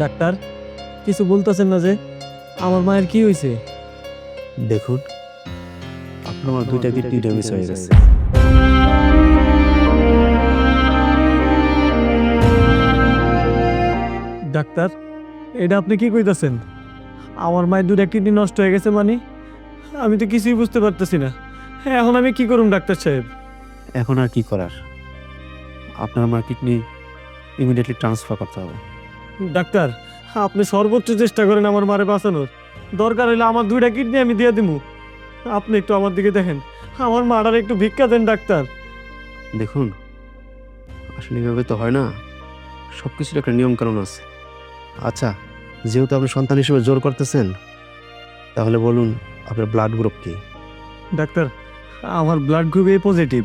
Doctor, কিছু বলতেছেন না যে? আমার মায়ের কি হয়েছে? দেখুন, আপনার আমার দুইটা কিডনি ড্যামেজ হয়ে গেছে। ডাক্তার, এটা আপনি কি কইতাছেন? আমার মায়ের দুটো কিডনি নষ্ট হয়ে গেছে মানে? আমি তো কিছুই বুঝতে পারতেছি না। এখন আমি কি করুম ডাক্তার সাহেব? এখন আর কি করার, আপনার আমার কিডনি ইমিডিয়েটলি ট্রান্সফার করতে হবে। ডাক্তার, আপনি সর্বোচ্চ চেষ্টা করেন আমার মারে বাঁচানোর। দরকার হলে আমার দুইটা কিডনি আমি দিয়ে দিমু। আপনি একটু আমার দিকে দেখেন, আমার মাটার একটু ভিক্ষা দেন ডাক্তার। দেখুন, আসলে এভাবে তো হয় না, সব কিছুর একটা নিয়ম কানুন আছে। আচ্ছা, যেহেতু আপনি সন্তান হিসেবে জোর করতেছেন, তাহলে বলুন আপনার ব্লাড গ্রুপ কি? ডাক্তার, আমার ব্লাড গ্রুপ এ পজিটিভ।